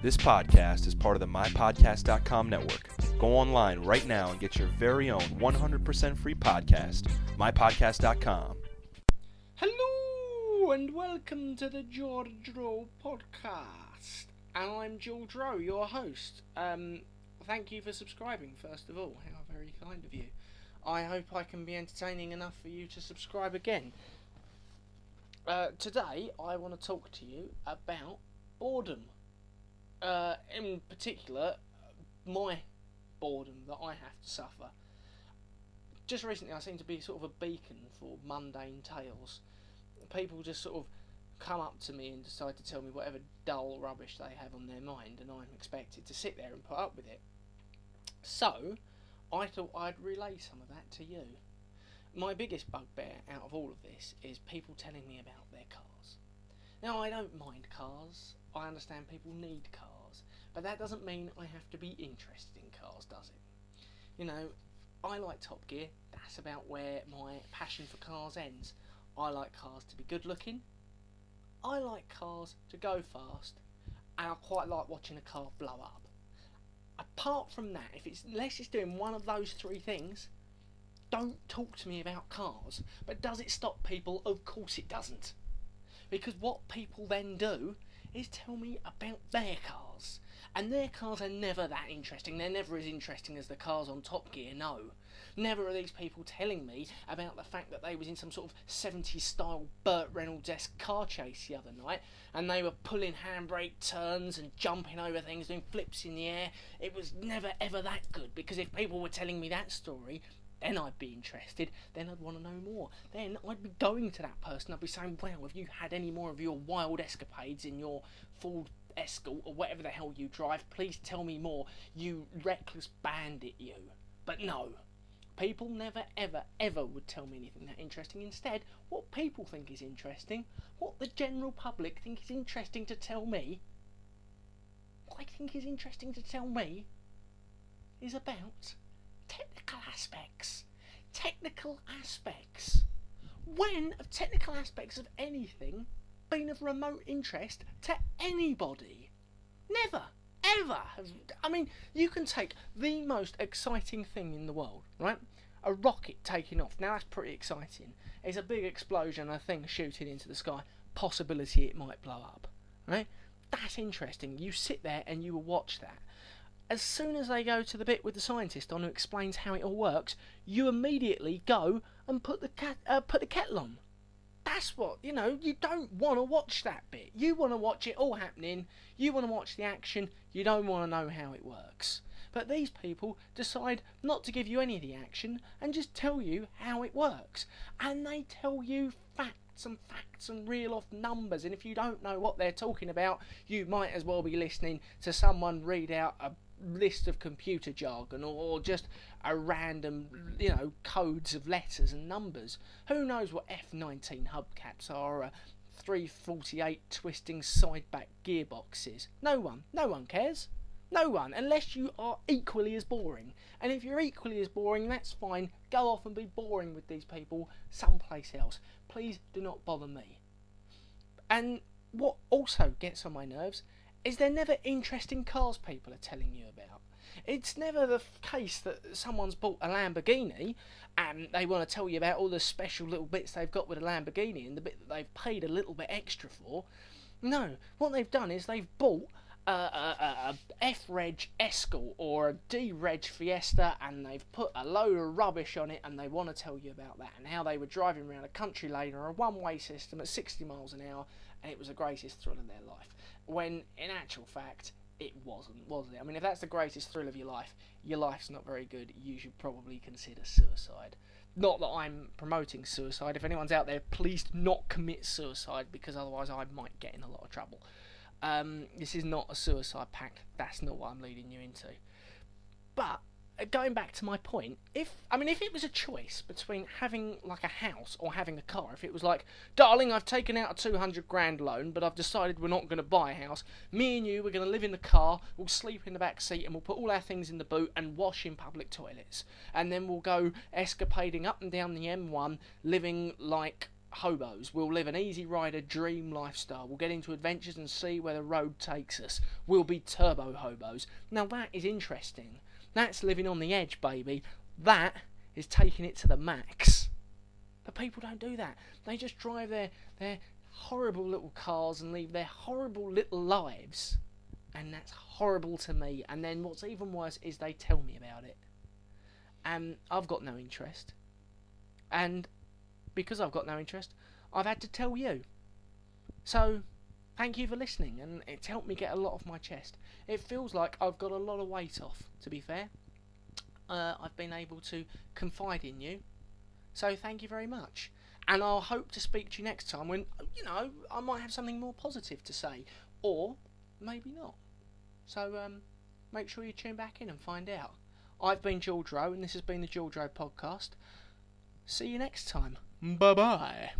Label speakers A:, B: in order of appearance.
A: This podcast is part of the MyPodcast.com network. Go online right now and get your very own 100% free podcast, MyPodcast.com.
B: Hello and welcome to the George Rowe podcast. And I'm George Rowe, your host. Thank you for subscribing, first of all. How very kind of you. I hope I can be entertaining enough for you to subscribe again. Today, I want to talk to you about boredom. In particular, my boredom that I have to suffer. Just recently, I seem to be sort of a beacon for mundane tales. People just sort of come up to me and decide to tell me whatever dull rubbish they have on their mind, and I'm expected to sit there and put up with it. So, I thought I'd relay some of that to you. My biggest bugbear out of all of this is people telling me about their cars. Now, I don't mind cars. I understand people need cars. But that doesn't mean I have to be interested in cars, does it? You know, I like Top Gear. That's about where my passion for cars ends. I like cars to be good looking. I like cars to go fast. And I quite like watching a car blow up. Apart from that, unless it's doing one of those three things, don't talk to me about cars. But does it stop people? Of course it doesn't. Because what people then do is tell me about their cars. And their cars are never that interesting. They're never as interesting as the cars on Top Gear, no. Never are these people telling me about the fact that they was in some sort of 70s style Burt Reynolds-esque car chase the other night, and they were pulling handbrake turns and jumping over things, doing flips in the air. It was never ever that good, because if people were telling me that story, then I'd be interested, then I'd want to know more. Then I'd be going to that person, I'd be saying, well, have you had any more of your wild escapades in your Ford Escort or whatever the hell you drive? Please tell me more, you reckless bandit, you. But no, people never ever ever would tell me anything that interesting. Instead, what people think is interesting, what the general public think is interesting to tell me, what I think is interesting to tell me is about technical aspects. Technical aspects. When have technical aspects of anything been of remote interest to anybody? Never, ever. I mean, you can take the most exciting thing in the world, right? A rocket taking off. Now that's pretty exciting. It's a big explosion, a thing shooting into the sky. Possibility it might blow up, right? That's interesting. You sit there and you will watch that. As soon as they go to the bit with the scientist on who explains how it all works, you immediately go and put the kettle on. That's what, you don't want to watch that bit. You want to watch it all happening. You want to watch the action. You don't want to know how it works. But these people decide not to give you any of the action and just tell you how it works. And they tell you facts and reel off numbers. And if you don't know what they're talking about, you might as well be listening to someone read out a list of computer jargon or just a random, codes of letters and numbers. Who knows what F19 hubcaps are, or a 348 twisting sideback gearboxes? No one cares. No one, unless you are equally as boring. And if you're equally as boring, that's fine. Go off and be boring with these people someplace else. Please do not bother me. And what also gets on my nerves is they're never interesting cars people are telling you about. It's never the case that someone's bought a Lamborghini and they want to tell you about all the special little bits they've got with a Lamborghini and the bit that they've paid a little bit extra for. No, what they've done is they've bought a F-Reg Escort or a D-Reg Fiesta, and they've put a load of rubbish on it, and they want to tell you about that and how they were driving around a country lane or a one-way system at 60 miles an hour, and it was the greatest thrill of their life. When in actual fact it wasn't, was it? I mean, if that's the greatest thrill of your life's not very good. You should probably consider suicide. Not that I'm promoting suicide. If anyone's out there, please do not commit suicide, because otherwise I might get in a lot of trouble. This is not a suicide pact. That's not what I'm leading you into. But going back to my point, if it was a choice between having like a house or having a car, if it was like, darling, I've taken out a 200 grand loan, but I've decided we're not going to buy a house. Me and you, we're going to live in the car, we'll sleep in the back seat, and we'll put all our things in the boot and wash in public toilets. And then we'll go escapading up and down the M1, living like hobos. We'll live an easy rider dream lifestyle. We'll get into adventures and see where the road takes us. We'll be turbo hobos. Now that is interesting. That's living on the edge, baby. That is taking it to the max. But people don't do that. They just drive their horrible little cars and leave their horrible little lives. And that's horrible to me. And then what's even worse is they tell me about it. And I've got no interest. And because I've got no interest, I've had to tell you. So, thank you for listening, and it's helped me get a lot off my chest. It feels like I've got a lot of weight off, to be fair. I've been able to confide in you. So, thank you very much. And I'll hope to speak to you next time when, I might have something more positive to say. Or, maybe not. So, make sure you tune back in and find out. I've been George Rowe, and this has been the George Rowe Podcast. See you next time. Bye-bye.